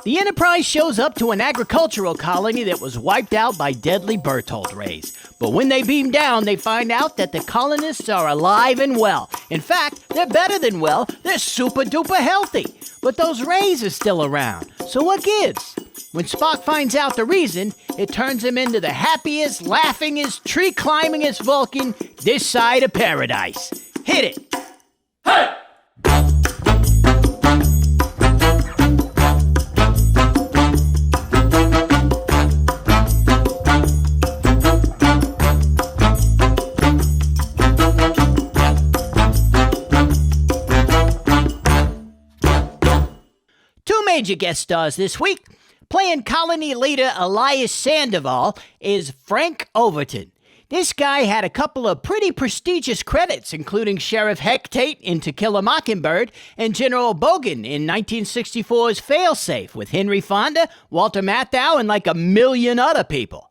The Enterprise shows up to an agricultural colony that was wiped out by deadly Berthold rays. But when they beam down, they find out that the colonists are alive and well. In fact, they're better than well. They're super duper healthy. But those rays are still around. So what gives? When Spock finds out the reason, it turns him into the happiest, laughingest, tree-climbingest Vulcan this side of paradise. Hit it! Hey! Major guest stars this week. Playing colony leader Elias Sandoval is Frank Overton. This guy had a couple of pretty prestigious credits, including Sheriff Hecate in To Kill a Mockingbird and General Bogan in 1964's Failsafe with Henry Fonda, Walter Matthau, and like a million other people.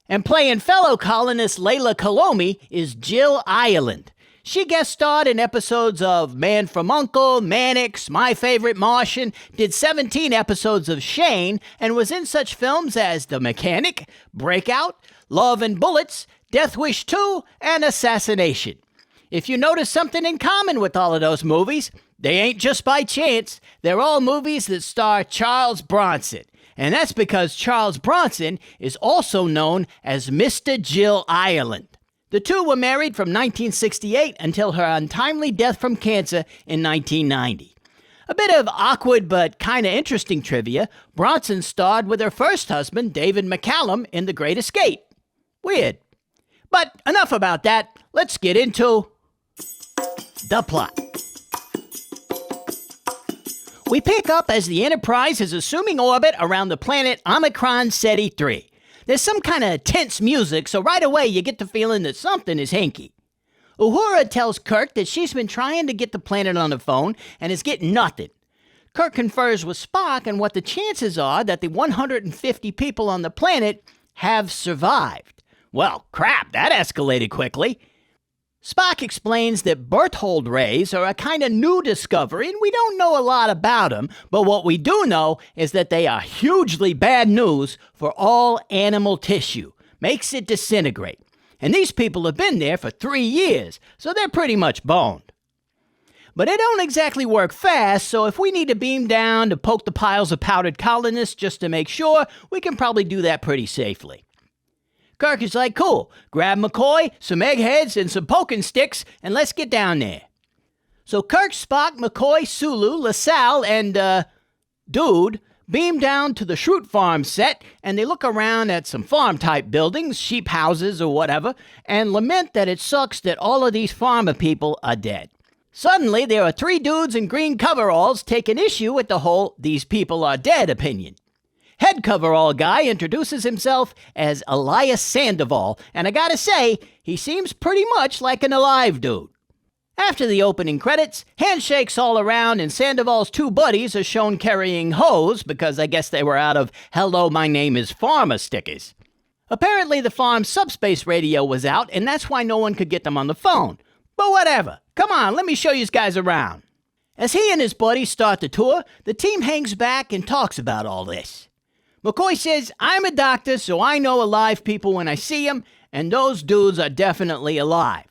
And playing fellow colonist Layla Kalomi is Jill Ireland. She guest starred in episodes of Man from U.N.C.L.E., Mannix, My Favorite Martian, did 17 episodes of Shane, and was in such films as The Mechanic, Breakout, Love and Bullets, Death Wish 2, and Assassination. If you notice something in common with all of those movies, they ain't just by chance. They're all movies that star Charles Bronson. And that's because Charles Bronson is also known as Mr. Jill Ireland. The two were married from 1968 until her untimely death from cancer in 1990. A bit of awkward but kind of interesting trivia, Bronson starred with her first husband, David McCallum, in The Great Escape. Weird. But enough about that. Let's get into the plot. We pick up as the Enterprise is assuming orbit around the planet Omicron Ceti 3. There's some kind of tense music, so right away you get the feeling that something is hinky. Uhura tells Kirk that she's been trying to get the planet on the phone and is getting nothing. Kirk confers with Spock on what the chances are that the 150 people on the planet have survived. Well, crap, that escalated quickly. Spock explains that Berthold rays are a kind of new discovery, and we don't know a lot about them, but what we do know is that they are hugely bad news for all animal tissue. Makes it disintegrate. And these people have been there for 3 years, so they're pretty much boned. But it don't exactly work fast, so if we need to beam down to poke the piles of powdered colonists just to make sure, we can probably do that pretty safely. Kirk is like, cool, grab McCoy, some eggheads, and some poking sticks, and let's get down there. So Kirk, Spock, McCoy, Sulu, LaSalle, and, Dude beam down to the Schrute farm set, and they look around at some farm-type buildings, sheep houses or whatever, and lament that it sucks that all of these farmer people are dead. Suddenly, there are 3 dudes in green coveralls taking issue with the whole "these people are dead" opinion. Head coverall guy introduces himself as Elias Sandoval, and I gotta say, he seems pretty much like an alive dude. After the opening credits, handshakes all around, and Sandoval's 2 buddies are shown carrying hoes because I guess they were out of "Hello, my name is Farmer" stickers. Apparently the farm's subspace radio was out, and that's why no one could get them on the phone. But whatever. Come on, let me show you guys around. As he and his buddies start the tour, the team hangs back and talks about all this. McCoy says, I'm a doctor, so I know alive people when I see them, and those dudes are definitely alive.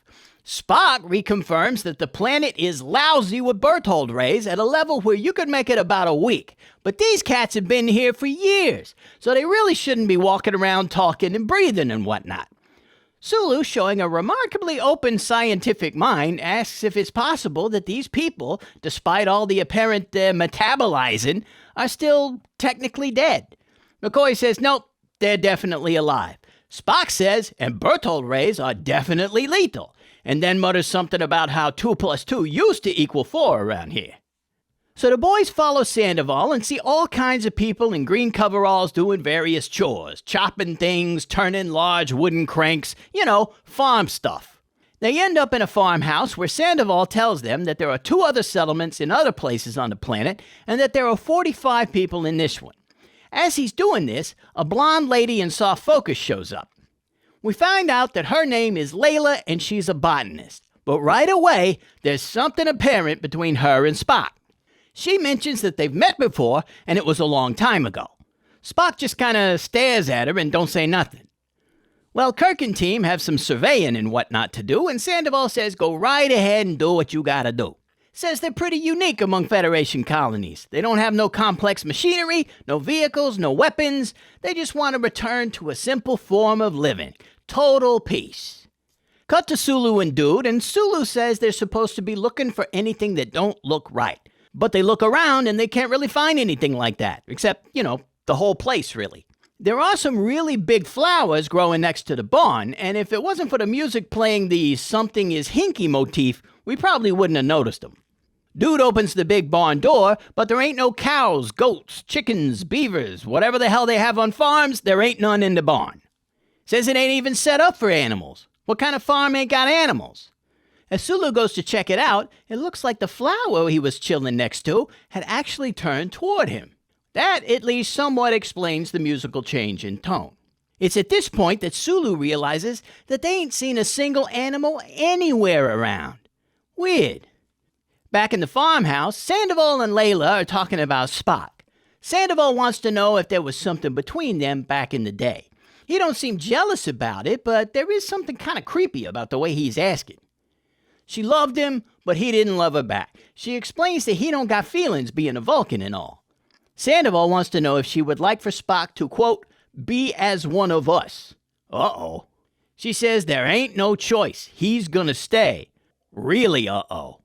Spock reconfirms that the planet is lousy with Berthold rays at a level where you could make it about a week. But these cats have been here for years, so they really shouldn't be walking around talking and breathing and whatnot. Sulu, showing a remarkably open scientific mind, asks if it's possible that these people, despite all the apparent metabolizing, are still technically dead. McCoy says, nope, they're definitely alive. Spock says, and Berthold rays are definitely lethal, and then mutters something about how 2 + 2 used to equal 4 around here. So the boys follow Sandoval and see all kinds of people in green coveralls doing various chores, chopping things, turning large wooden cranks, farm stuff. They end up in a farmhouse where Sandoval tells them that there are 2 other settlements in other places on the planet, and that there are 45 people in this one. As he's doing this, a blonde lady in soft focus shows up. We find out that her name is Layla and she's a botanist. But right away, there's something apparent between her and Spock. She mentions that they've met before and it was a long time ago. Spock just kind of stares at her and don't say nothing. Well, Kirk and team have some surveying and whatnot to do, and Sandoval says go right ahead and do what you gotta do. Says they're pretty unique among Federation colonies. They don't have no complex machinery, no vehicles, no weapons. They just want to return to a simple form of living. Total peace. Cut to Sulu and Dude, and Sulu says they're supposed to be looking for anything that don't look right. But they look around and they can't really find anything like that, except, the whole place, really. There are some really big flowers growing next to the barn, and if it wasn't for the music playing the something is hinky motif, we probably wouldn't have noticed them. Dude opens the big barn door, but there ain't no cows, goats, chickens, beavers, whatever the hell they have on farms, there ain't none in the barn. Says it ain't even set up for animals. What kind of farm ain't got animals? As Sulu goes to check it out, it looks like the flower he was chilling next to had actually turned toward him. That at least somewhat explains the musical change in tone. It's at this point that Sulu realizes that they ain't seen a single animal anywhere around. Weird. Back in the farmhouse, Sandoval and Layla are talking about Spock. Sandoval wants to know if there was something between them back in the day. He don't seem jealous about it, but there is something kind of creepy about the way he's asking. She loved him, but he didn't love her back. She explains that he don't got feelings being a Vulcan and all. Sandoval wants to know if she would like for Spock to, quote, be as one of us. Uh-oh. She says there ain't no choice. He's gonna stay. Really uh-oh.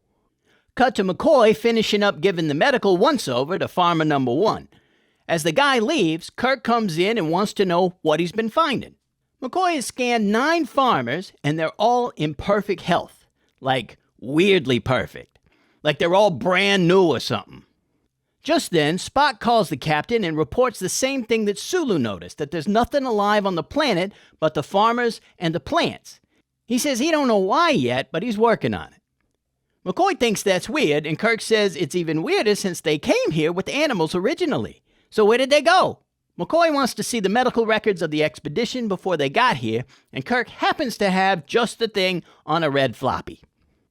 Cut to McCoy finishing up giving the medical once-over to farmer number 1. As the guy leaves, Kirk comes in and wants to know what he's been finding. McCoy has scanned 9 farmers, and they're all in perfect health. Like, weirdly perfect. Like they're all brand new or something. Just then, Spock calls the captain and reports the same thing that Sulu noticed, that there's nothing alive on the planet but the farmers and the plants. He says he don't know why yet, but he's working on it. McCoy thinks that's weird, and Kirk says it's even weirder since they came here with animals originally. So where did they go? McCoy wants to see the medical records of the expedition before they got here, and Kirk happens to have just the thing on a red floppy.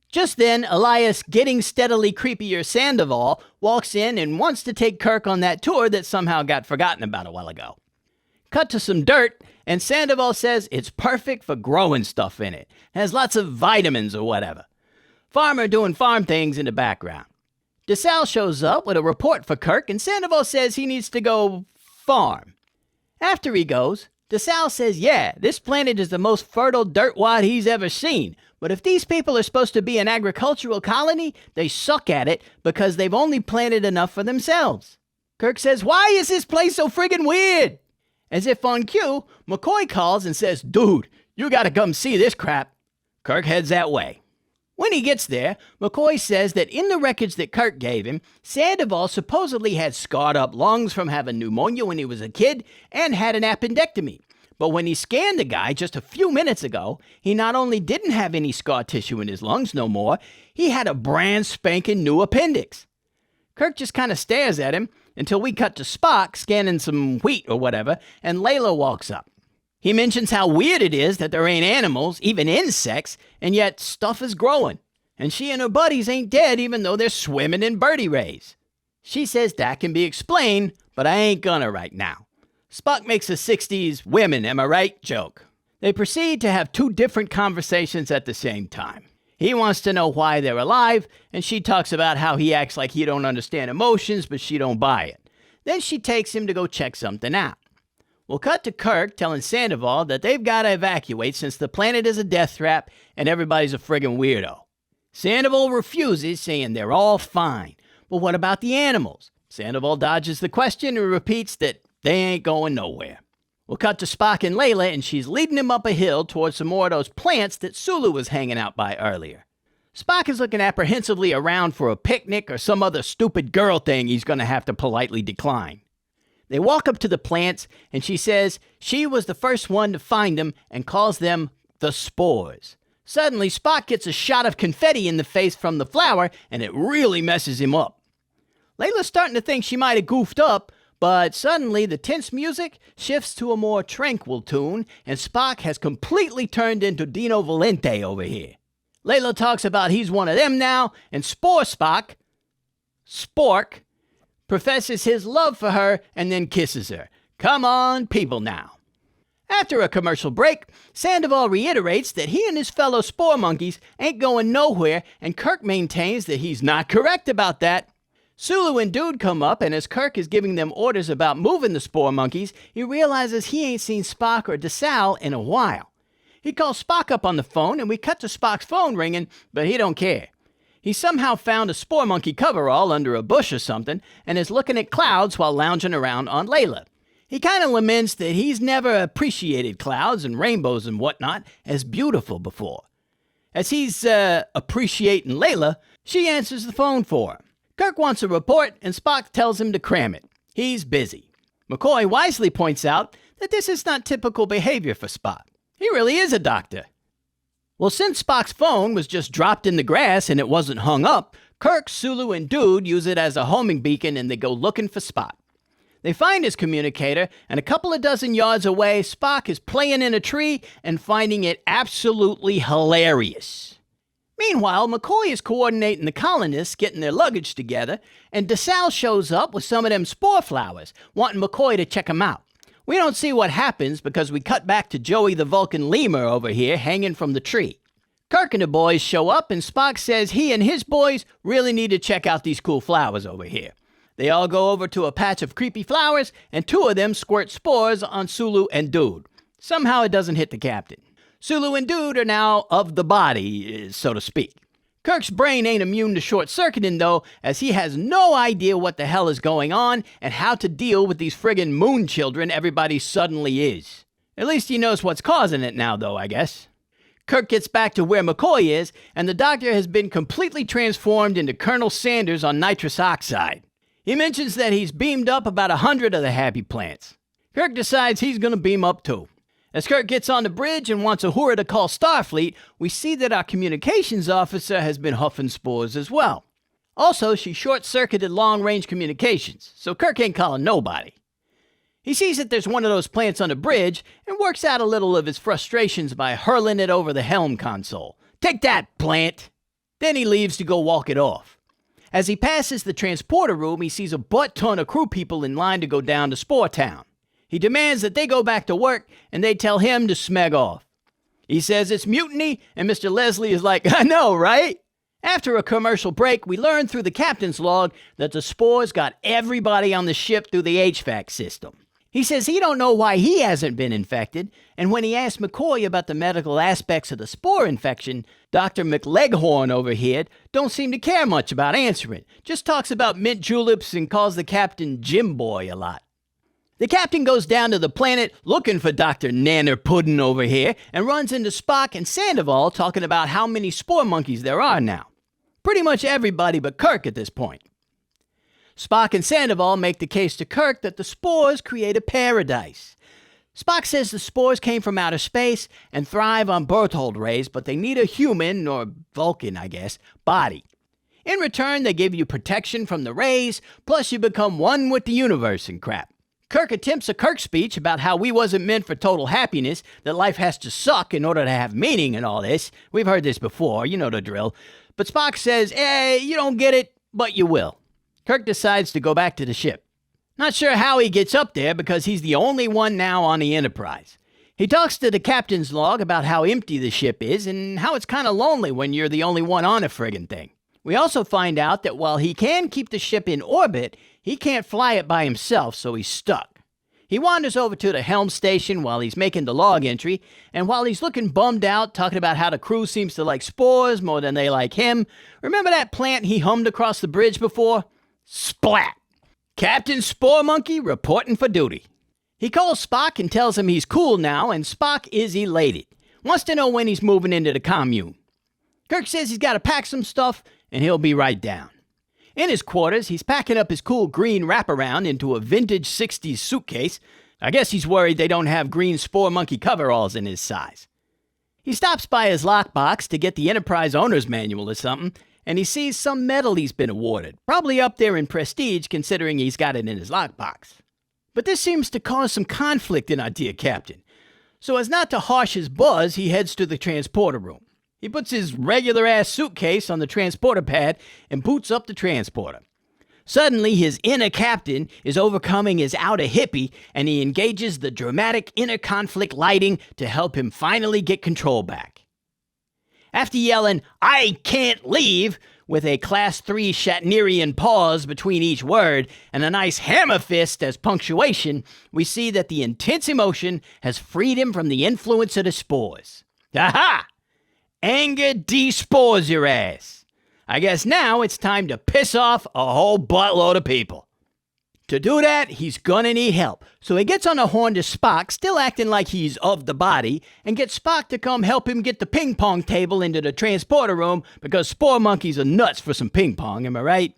Just then, Elias, getting steadily creepier Sandoval, walks in and wants to take Kirk on that tour that somehow got forgotten about a while ago. Cut to some dirt, and Sandoval says it's perfect for growing stuff in it. Has lots of vitamins or whatever. Farmer doing farm things in the background. DeSalle shows up with a report for Kirk, and Sandoval says he needs to go farm. After he goes, DeSalle says, yeah, this planet is the most fertile dirt wad he's ever seen. But if these people are supposed to be an agricultural colony, they suck at it because they've only planted enough for themselves. Kirk says, why is this place so friggin' weird? As if on cue, McCoy calls and says, dude, you gotta come see this crap. Kirk heads that way. When he gets there, McCoy says that in the records that Kirk gave him, Sandoval supposedly had scarred up lungs from having pneumonia when he was a kid and had an appendectomy. But when he scanned the guy just a few minutes ago, he not only didn't have any scar tissue in his lungs no more, he had a brand spanking new appendix. Kirk just kind of stares at him until we cut to Spock scanning some wheat or whatever, and Layla walks up. He mentions how weird it is that there ain't animals, even insects, and yet stuff is growing. And she and her buddies ain't dead even though they're swimming in birdie rays. She says that can be explained, but I ain't gonna right now. Spock makes a 60s women, am I right, joke. They proceed to have 2 different conversations at the same time. He wants to know why they're alive, and she talks about how he acts like he don't understand emotions, but she don't buy it. Then she takes him to go check something out. We'll cut to Kirk telling Sandoval that they've got to evacuate since the planet is a death trap and everybody's a friggin' weirdo. Sandoval refuses, saying they're all fine. But what about the animals? Sandoval dodges the question and repeats that they ain't going nowhere. We'll cut to Spock and Layla, and she's leading him up a hill towards some more of those plants that Sulu was hanging out by earlier. Spock is looking apprehensively around for a picnic or some other stupid girl thing he's going to have to politely decline. They walk up to the plants, and she says she was the first one to find them and calls them the spores. Suddenly, Spock gets a shot of confetti in the face from the flower, and it really messes him up. Layla's starting to think she might have goofed up, but suddenly the tense music shifts to a more tranquil tune, and Spock has completely turned into Dino Valente over here. Layla talks about he's one of them now, and Spore Spock, Spork, professes his love for her and then kisses her. Come on, people now. After a commercial break, Sandoval reiterates that he and his fellow spore monkeys ain't going nowhere, and Kirk maintains that he's not correct about that. Sulu and Dude come up, and as Kirk is giving them orders about moving the spore monkeys, he realizes he ain't seen Spock or DeSalle in a while. He calls Spock up on the phone, and we cut to Spock's phone ringing, but he don't care. He somehow found a spore monkey coverall under a bush or something, and is looking at clouds while lounging around on Layla. He kind of laments that he's never appreciated clouds and rainbows and whatnot as beautiful before. As he's appreciating Layla, she answers the phone for him. Kirk wants a report, and Spock tells him to cram it. He's busy. McCoy wisely points out that this is not typical behavior for Spock. He really is a doctor. Well, since Spock's phone was just dropped in the grass and it wasn't hung up, Kirk, Sulu, and Dude use it as a homing beacon and they go looking for Spock. They find his communicator, and a couple of dozen yards away, Spock is playing in a tree and finding it absolutely hilarious. Meanwhile, McCoy is coordinating the colonists getting their luggage together, and DeSalle shows up with some of them spore flowers, wanting McCoy to check them out. We don't see what happens because we cut back to Joey the Vulcan lemur over here hanging from the tree. Kirk and the boys show up, and Spock says he and his boys really need to check out these cool flowers over here. They all go over to a patch of creepy flowers, and two of them squirt spores on Sulu and Dude. Somehow it doesn't hit the captain. Sulu and Dude are now of the body, so to speak. Kirk's brain ain't immune to short-circuiting, though, as he has no idea what the hell is going on and how to deal with these friggin' moon children everybody suddenly is. At least he knows what's causing it now, though, I guess. Kirk gets back to where McCoy is, and the doctor has been completely transformed into Colonel Sanders on nitrous oxide. He mentions that he's beamed up about 100 of the happy plants. Kirk decides he's gonna beam up too. As Kirk gets on the bridge and wants Uhura to call Starfleet, we see that our communications officer has been huffing spores as well. Also, she short-circuited long-range communications, so Kirk ain't calling nobody. He sees that there's one of those plants on the bridge and works out a little of his frustrations by hurling it over the helm console. Take that, plant! Then he leaves to go walk it off. As he passes the transporter room, he sees a butt-ton of crew people in line to go down to Spore Town. He demands that they go back to work, and they tell him to smeg off. He says it's mutiny, and Mr. Leslie is like, I know, right? After a commercial break, we learn through the captain's log that the spores got everybody on the ship through the HVAC system. He says he don't know why he hasn't been infected, and when he asks McCoy about the medical aspects of the spore infection, Dr. McLeghorn over here don't seem to care much about answering, just talks about mint juleps and calls the captain Jim Boy a lot. The captain goes down to the planet looking for Dr. Nanner Puddin' over here and runs into Spock and Sandoval talking about how many spore monkeys there are now. Pretty much everybody but Kirk at this point. Spock and Sandoval make the case to Kirk that the spores create a paradise. Spock says the spores came from outer space and thrive on Berthold rays, but they need a human, or Vulcan, I guess, body. In return, they give you protection from the rays, plus you become one with the universe and crap. Kirk attempts a Kirk speech about how we wasn't meant for total happiness, that life has to suck in order to have meaning and all this. We've heard this before, you know the drill. But Spock says, you don't get it, but you will. Kirk decides to go back to the ship. Not sure how he gets up there because he's the only one now on the Enterprise. He talks to the captain's log about how empty the ship is and how it's kind of lonely when you're the only one on a friggin' thing. We also find out that while he can keep the ship in orbit, he can't fly it by himself, so he's stuck. He wanders over to the helm station while he's making the log entry, and while he's looking bummed out, talking about how the crew seems to like spores more than they like him, remember that plant he hummed across the bridge before? Splat! Captain Spore Monkey reporting for duty. He calls Spock and tells him he's cool now, and Spock is elated. Wants to know when he's moving into the commune. Kirk says he's got to pack some stuff, and he'll be right down. In his quarters, he's packing up his cool green wraparound into a vintage 60s suitcase. I guess he's worried they don't have green Spore Monkey coveralls in his size. He stops by his lockbox to get the Enterprise owner's manual or something, and he sees some medal he's been awarded, probably up there in prestige considering he's got it in his lockbox. But this seems to cause some conflict in our dear captain. So as not to harsh his buzz, he heads to the transporter room. He puts his regular-ass suitcase on the transporter pad and boots up the transporter. Suddenly, his inner captain is overcoming his outer hippie, and he engages the dramatic inner conflict lighting to help him finally get control back. After yelling, "I can't leave," with a Class 3 Shatnerian pause between each word and a nice hammer fist as punctuation, we see that the intense emotion has freed him from the influence of the spores. Aha! Anger de-spores your ass. I guess now it's time to piss off a whole buttload of people. To do that, he's gonna need help, so he gets on the horn to Spock, still acting like he's of the body, and gets Spock to come help him get the ping pong table into the transporter room because spore monkeys are nuts for some ping pong, am I right?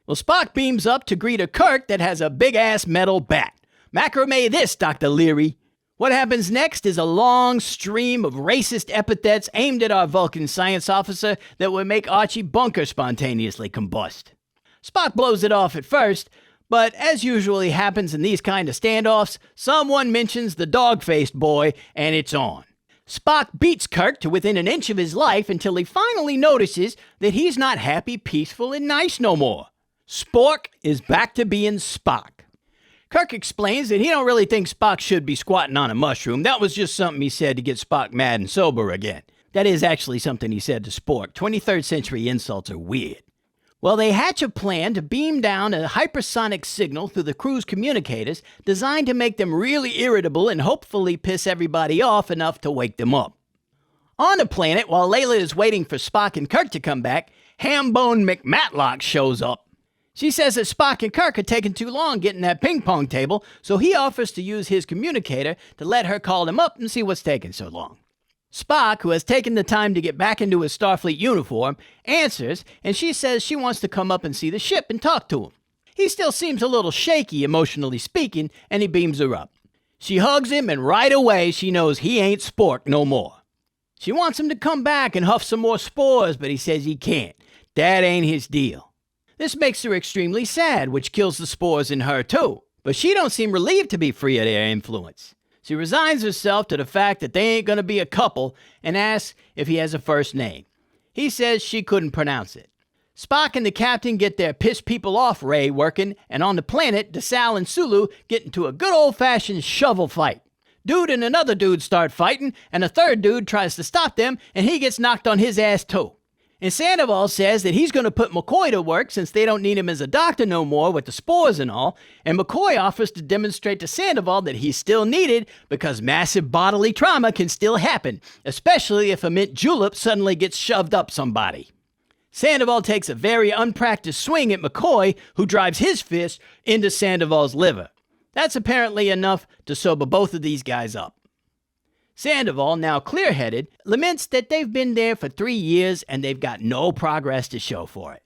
Well, Spock beams up to greet a Kirk that has a big-ass metal bat. Macrame this, Dr. Leary. What happens next is a long stream of racist epithets aimed at our Vulcan science officer that would make Archie Bunker spontaneously combust. Spock blows it off at first, but as usually happens in these kind of standoffs, someone mentions the dog-faced boy, and it's on. Spock beats Kirk to within an inch of his life until he finally notices that he's not happy, peaceful, and nice no more. Spork is back to being Spock. Kirk explains that he don't really think Spock should be squatting on a mushroom. That was just something he said to get Spock mad and sober again. That is actually something he said to Spork. 23rd century insults are weird. Well, they hatch a plan to beam down a hypersonic signal through the crew's communicators designed to make them really irritable and hopefully piss everybody off enough to wake them up. On the planet, while Layla is waiting for Spock and Kirk to come back, Hambone McMatlock shows up. She says that Spock and Kirk are taking too long getting that ping pong table, so he offers to use his communicator to let her call him up and see what's taking so long. Spock, who has taken the time to get back into his Starfleet uniform, answers, and she says she wants to come up and see the ship and talk to him. He still seems a little shaky, emotionally speaking, and he beams her up. She hugs him, and right away she knows he ain't Spork no more. She wants him to come back and huff some more spores, but he says he can't. That ain't his deal. This makes her extremely sad, which kills the spores in her too. But she don't seem relieved to be free of their influence. She resigns herself to the fact that they ain't gonna be a couple and asks if he has a first name. He says she couldn't pronounce it. Spock and the captain get their piss people off ray working, and on the planet, DeSalle and Sulu get into a good old-fashioned shovel fight. Dude and another dude start fighting, and a third dude tries to stop them, and he gets knocked on his ass too. And Sandoval says that he's going to put McCoy to work since they don't need him as a doctor no more with the spores and all, and McCoy offers to demonstrate to Sandoval that he's still needed because massive bodily trauma can still happen, especially if a mint julep suddenly gets shoved up somebody. Sandoval takes a very unpracticed swing at McCoy, who drives his fist into Sandoval's liver. That's apparently enough to sober both of these guys up. Sandoval, now clear-headed, laments that they've been there for 3 years and they've got no progress to show for it.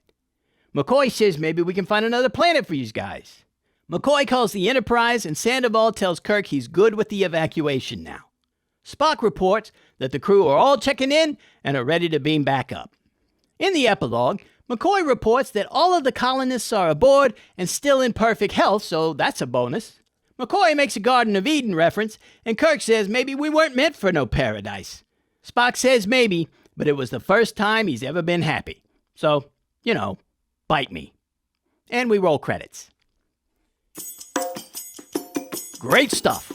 McCoy says maybe we can find another planet for you guys. McCoy calls the Enterprise and Sandoval tells Kirk he's good with the evacuation now. Spock reports that the crew are all checking in and are ready to beam back up. In the epilogue, McCoy reports that all of the colonists are aboard and still in perfect health, so that's a bonus. McCoy makes a Garden of Eden reference, and Kirk says maybe we weren't meant for no paradise. Spock says maybe, but it was the first time he's ever been happy. So, bite me. And we roll credits. Great stuff.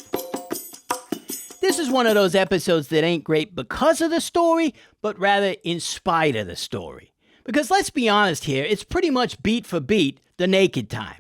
This is one of those episodes that ain't great because of the story, but rather in spite of the story. Because let's be honest here, it's pretty much beat for beat the Naked Time.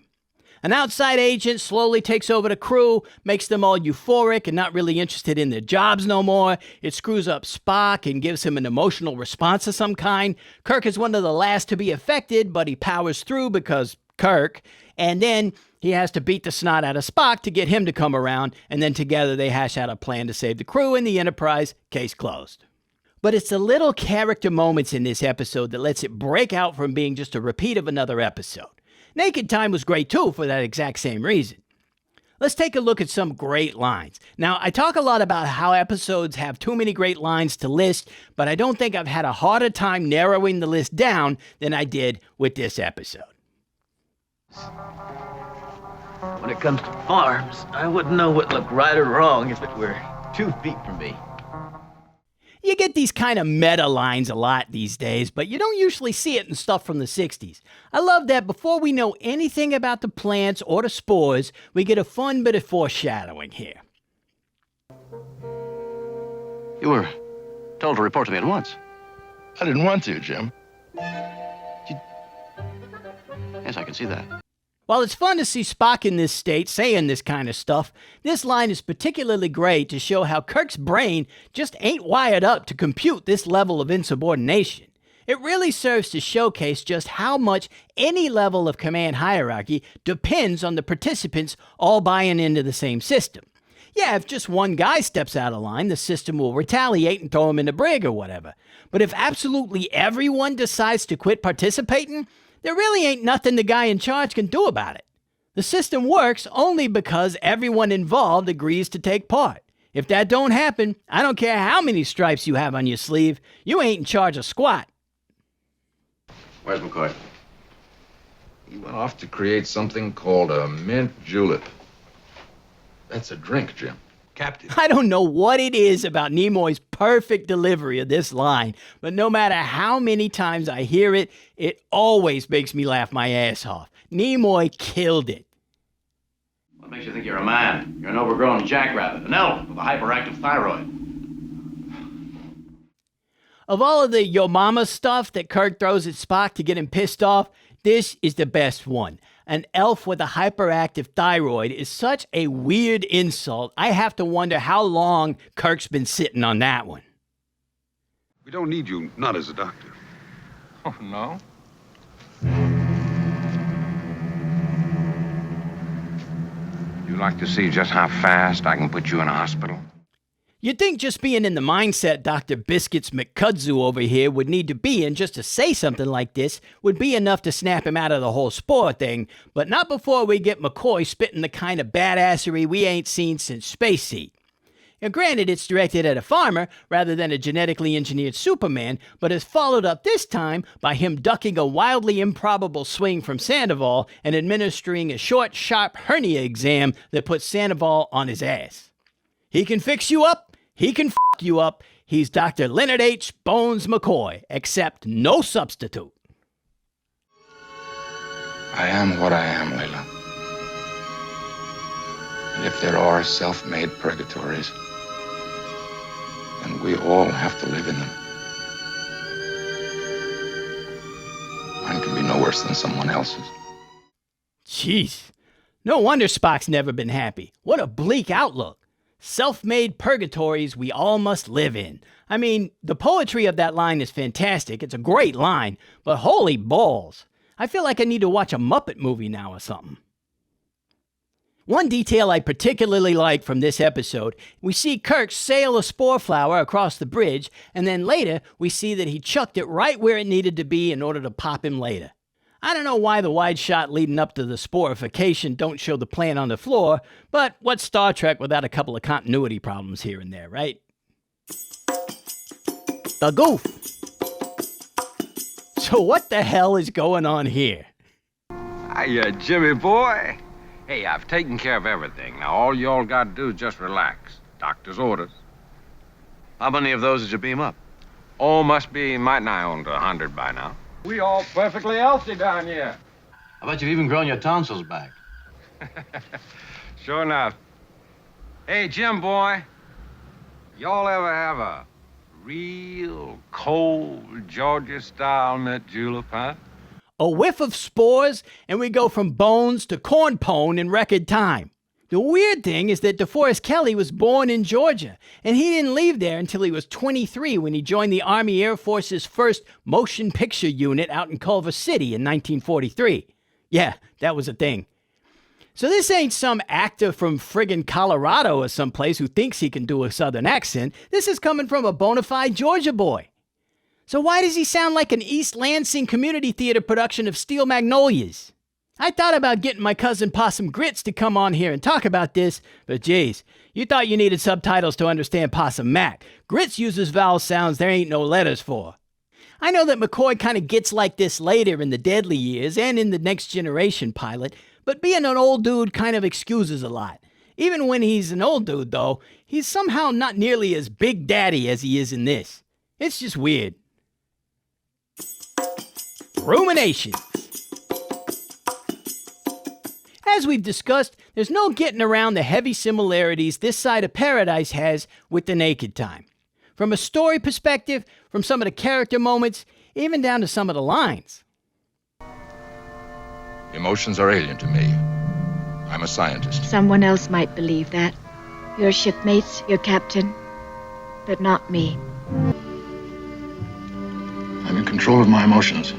An outside agent slowly takes over the crew, makes them all euphoric and not really interested in their jobs no more. It screws up Spock and gives him an emotional response of some kind. Kirk is one of the last to be affected, but he powers through because Kirk. And then he has to beat the snot out of Spock to get him to come around, and then together they hash out a plan to save the crew and the Enterprise. Case closed. But it's the little character moments in this episode that lets it break out from being just a repeat of another episode. Naked Time was great too for that exact same reason. Let's take a look at some great lines. Now, I talk a lot about how episodes have too many great lines to list, but I don't think I've had a harder time narrowing the list down than I did with this episode. When it comes to farms, I wouldn't know what looked right or wrong if it were 2 feet from me. You get these kind of meta lines a lot these days, but you don't usually see it in stuff from the 60s. I love that before we know anything about the plants or the spores, we get a fun bit of foreshadowing here. You were told to report to me at once. I didn't want to, Jim. Yes, I can see that. While it's fun to see Spock in this state saying this kind of stuff, this line is particularly great to show how Kirk's brain just ain't wired up to compute this level of insubordination. It really serves to showcase just how much any level of command hierarchy depends on the participants all buying into the same system. Yeah, if just one guy steps out of line, the system will retaliate and throw him in the brig or whatever. But if absolutely everyone decides to quit participating, there really ain't nothing the guy in charge can do about it. The system works only because everyone involved agrees to take part. If that don't happen, I don't care how many stripes you have on your sleeve, you ain't in charge of squat. Where's McCoy? He went off to create something called a mint julep. That's a drink, Jim. Captain. I don't know what it is about Nimoy's perfect delivery of this line, but no matter how many times I hear it, it always makes me laugh my ass off. Nimoy killed it. What makes you think you're a man? You're an overgrown jackrabbit, an elf with a hyperactive thyroid. Of all of the yo mama stuff that Kirk throws at Spock to get him pissed off, this is the best one. An elf with a hyperactive thyroid is such a weird insult, I have to wonder how long Kirk's been sitting on that one. We don't need you, not as a doctor. Oh, no? You like to see just how fast I can put you in a hospital? You'd think just being in the mindset Dr. Biscuits McCudzu over here would need to be in just to say something like this would be enough to snap him out of the whole spore thing, but not before we get McCoy spitting the kind of badassery we ain't seen since Space Seed. Now, granted, it's directed at a farmer rather than a genetically engineered Superman, but is followed up this time by him ducking a wildly improbable swing from Sandoval and administering a short, sharp hernia exam that puts Sandoval on his ass. He can fix you up. He can f*** you up. He's Dr. Leonard H. Bones McCoy, except no substitute. I am what I am, Layla. And if there are self-made purgatories, then we all have to live in them. Mine can be no worse than someone else's. Jeez. No wonder Spock's never been happy. What a bleak outlook. Self-made purgatories we all must live in. I mean, the poetry of that line is fantastic. It's a great line, but holy balls. I feel like I need to watch a Muppet movie now or something. One detail I particularly like from this episode, we see Kirk sail a spore flower across the bridge, and then later we see that he chucked it right where it needed to be in order to pop him later. I don't know why the wide shot leading up to the sporification don't show the plant on the floor, but what's Star Trek without a couple of continuity problems here and there, right? The Goof. So what the hell is going on here? Hiya, Jimmy boy. Hey, I've taken care of everything. Now all y'all got to do is just relax. Doctor's orders. How many of those did you beam up? Oh, must be might nigh on to 100 by now. We all perfectly healthy down here. I bet you've even grown your tonsils back. Sure enough. Hey, Jim boy, y'all ever have a real cold Georgia-style mint julep, huh? A whiff of spores, and we go from bones to corn pone in record time. The weird thing is that DeForest Kelley was born in Georgia, and he didn't leave there until he was 23 when he joined the Army Air Force's first motion picture unit out in Culver City in 1943. Yeah, that was a thing. So this ain't some actor from friggin' Colorado or someplace who thinks he can do a southern accent. This is coming from a bona fide Georgia boy. So why does he sound like an East Lansing Community Theater production of Steel Magnolias? I thought about getting my cousin Possum Grits to come on here and talk about this, but geez, you thought you needed subtitles to understand Possum Mac. Grits uses vowel sounds there ain't no letters for. I know that McCoy kind of gets like this later in the Deadly Years and in the Next Generation pilot, but being an old dude kind of excuses a lot. Even when he's an old dude, though, he's somehow not nearly as Big Daddy as he is in this. It's just weird. Ruminations. As we've discussed, there's no getting around the heavy similarities this side of paradise has with The Naked Time. From a story perspective, from some of the character moments, even down to some of the lines. Emotions are alien to me. I'm a scientist. Someone else might believe that. Your shipmates, your captain, but not me. I'm in control of my emotions.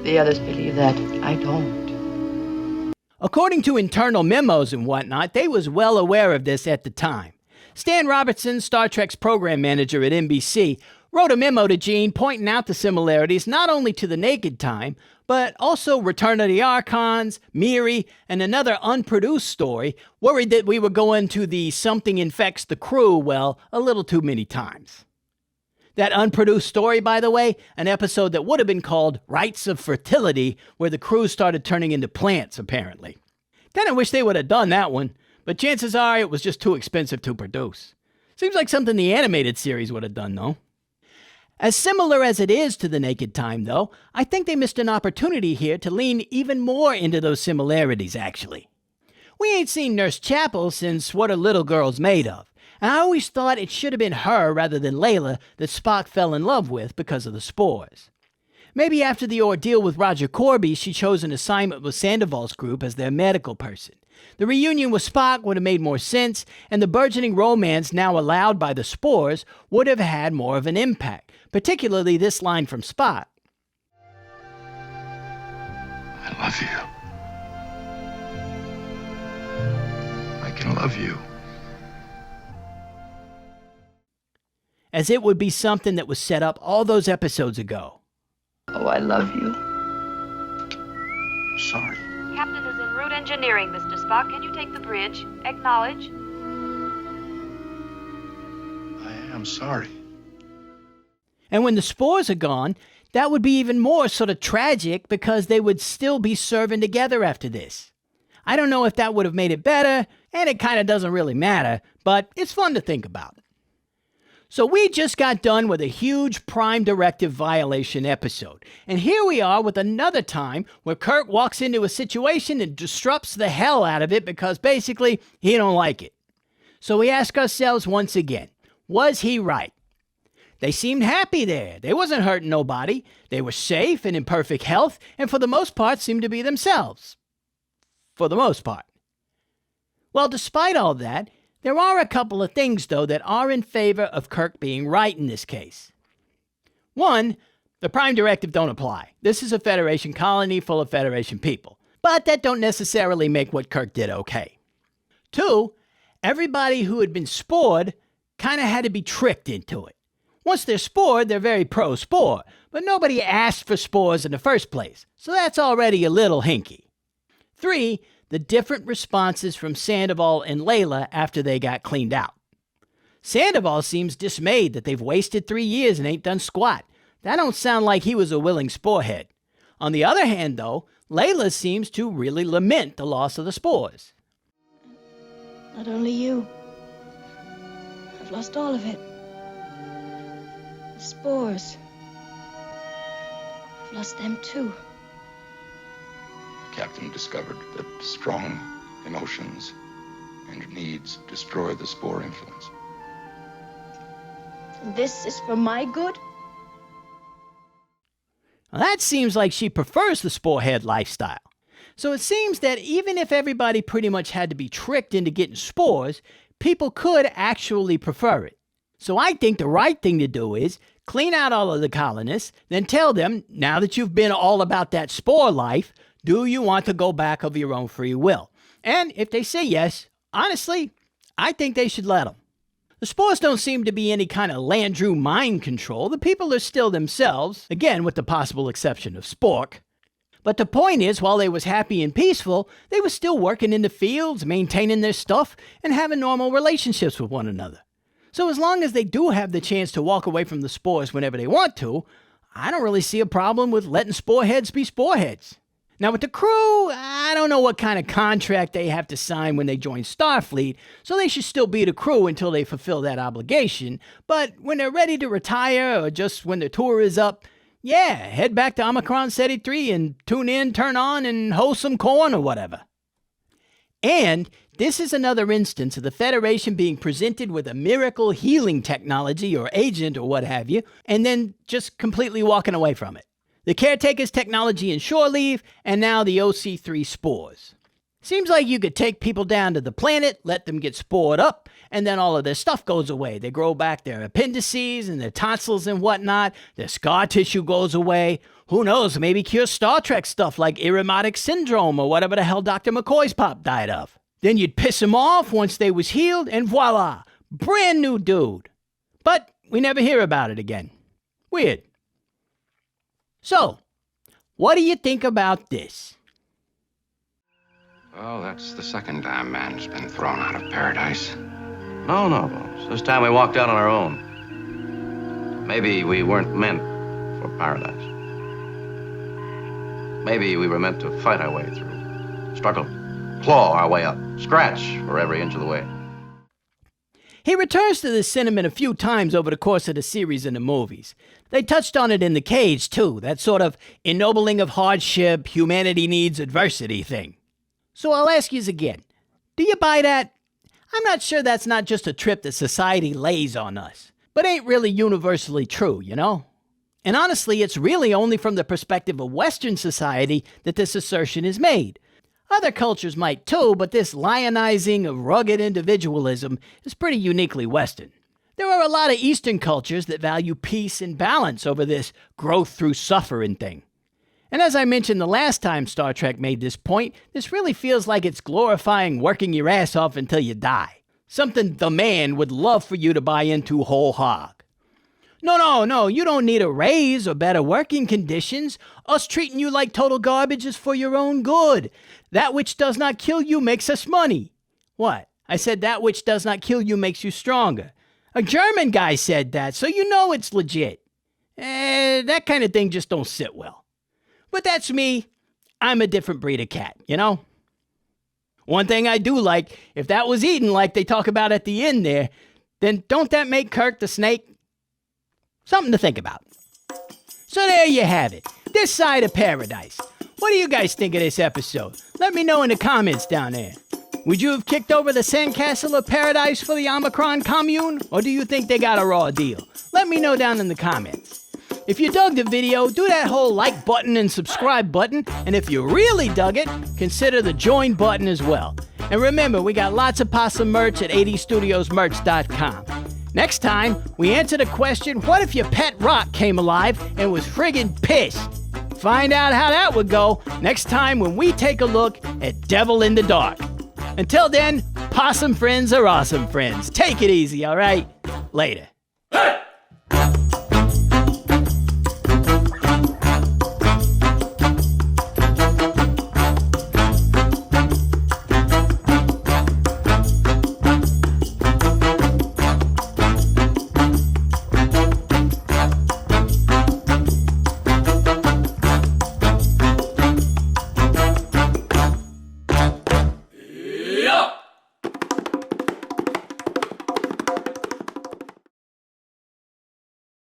The others believe that. I don't. According to internal memos and whatnot, they was well aware of this at the time. Stan Robertson, Star Trek's program manager at NBC, wrote a memo to Gene pointing out the similarities not only to The Naked Time, but also Return of the Archons, Miri, and another unproduced story, worried that we were going to the something infects the crew, well, a little too many times. That unproduced story, by the way, an episode that would have been called Rites of Fertility, where the crew started turning into plants, apparently. Kinda wish they would have done that one, but chances are it was just too expensive to produce. Seems like something the animated series would have done, though. As similar as it is to The Naked Time, though, I think they missed an opportunity here to lean even more into those similarities, actually. We ain't seen Nurse Chapel since What Are Little Girls Made Of? And I always thought it should have been her rather than Layla that Spock fell in love with because of the spores. Maybe after the ordeal with Roger Corby, she chose an assignment with Sandoval's group as their medical person. The reunion with Spock would have made more sense, and the burgeoning romance now allowed by the spores would have had more of an impact, particularly this line from Spock. I love you. I can love you. As it would be something that was set up all those episodes ago. Oh, I love you. Sorry. Captain is en route engineering, Mr. Spock. Can you take the bridge? Acknowledge. I am sorry. And when the spores are gone, that would be even more sort of tragic because they would still be serving together after this. I don't know if that would have made it better, and it kind of doesn't really matter, but it's fun to think about. So we just got done with a huge Prime Directive violation episode. And here we are with another time where Kirk walks into a situation and disrupts the hell out of it because basically he don't like it. So we ask ourselves once again, was he right? They seemed happy there. They wasn't hurting nobody. They were safe and in perfect health and for the most part seemed to be themselves. For the most part. Well, despite all that, there are a couple of things, though, that are in favor of Kirk being right in this case. One, the Prime Directive don't apply. This is a Federation colony full of Federation people. But that don't necessarily make what Kirk did okay. Two, everybody who had been spored kind of had to be tricked into it. Once they're spored, they're very pro-spore, but nobody asked for spores in the first place, so that's already a little hinky. Three, the different responses from Sandoval and Layla after they got cleaned out. Sandoval seems dismayed that they've wasted 3 years and ain't done squat. That don't sound like he was a willing sporehead. On the other hand, though, Layla seems to really lament the loss of the spores. Not only you. I've lost all of it. The spores. I've lost them too. The captain discovered that strong emotions and needs destroy the spore influence. This is for my good? Well, that seems like she prefers the sporehead lifestyle. So it seems that even if everybody pretty much had to be tricked into getting spores, people could actually prefer it. So I think the right thing to do is clean out all of the colonists, then tell them, now that you've been all about that spore life, do you want to go back of your own free will? And if they say yes, honestly, I think they should let them. The spores don't seem to be any kind of Landru mind control. The people are still themselves, again with the possible exception of Spock. But the point is, while they was happy and peaceful, they was still working in the fields, maintaining their stuff, and having normal relationships with one another. So as long as they do have the chance to walk away from the spores whenever they want to, I don't really see a problem with letting sporeheads be sporeheads. Now with the crew, I don't know what kind of contract they have to sign when they join Starfleet, so they should still be the crew until they fulfill that obligation. But when they're ready to retire, or just when their tour is up, yeah, head back to Omicron Ceti 3 and tune in, turn on, and hoe some corn or whatever. And this is another instance of the Federation being presented with a miracle healing technology or agent or what have you, and then just completely walking away from it. The Caretaker's technology and shore leave, and now the OC3 spores. Seems like you could take people down to the planet, let them get spored up, and then all of their stuff goes away. They grow back their appendices and their tonsils and whatnot. Their scar tissue goes away. Who knows, maybe cure Star Trek stuff like Irumodic syndrome or whatever the hell Dr. McCoy's pop died of. Then you'd piss them off once they was healed, and voila, brand new dude. But we never hear about it again. Weird. So, what do you think about this? Well, that's the second time man's been thrown out of paradise. No, Bones. This time we walked out on our own. Maybe we weren't meant for paradise. Maybe we were meant to fight our way through. Struggle, claw our way up, scratch for every inch of the way. He returns to this sentiment a few times over the course of the series and the movies. They touched on it in The Cage, too, that sort of ennobling of hardship, humanity needs adversity thing. So I'll ask you again, do you buy that? I'm not sure that's not just a trip that society lays on us, but ain't really universally true, you know? And honestly, it's really only from the perspective of Western society that this assertion is made. Other cultures might too, but this lionizing of rugged individualism is pretty uniquely Western. There are a lot of Eastern cultures that value peace and balance over this growth through suffering thing. And as I mentioned the last time Star Trek made this point, this really feels like it's glorifying working your ass off until you die. Something the man would love for you to buy into whole hog. No, you don't need a raise or better working conditions. Us treating you like total garbage is for your own good. That which does not kill you makes us money. What? I said that which does not kill you makes you stronger. A German guy said that, so you know it's legit. That kind of thing just don't sit well. But that's me. I'm a different breed of cat, you know? One thing I do like, if that was eaten like they talk about at the end there, then don't that make Kirk the snake? Something to think about. So there you have it. This side of paradise. What do you guys think of this episode? Let me know in the comments down there. Would you have kicked over the sandcastle of paradise for the Omicron commune? Or do you think they got a raw deal? Let me know down in the comments. If you dug the video, do that whole like button and subscribe button. And if you really dug it, consider the join button as well. And remember, we got lots of Possum merch at 80studiosmerch.com. Next time, we answer the question, what if your pet rock came alive and was friggin' pissed? Find out how that would go next time when we take a look at Devil in the Dark. Until then, possum friends are awesome friends. Take it easy, all right? Later.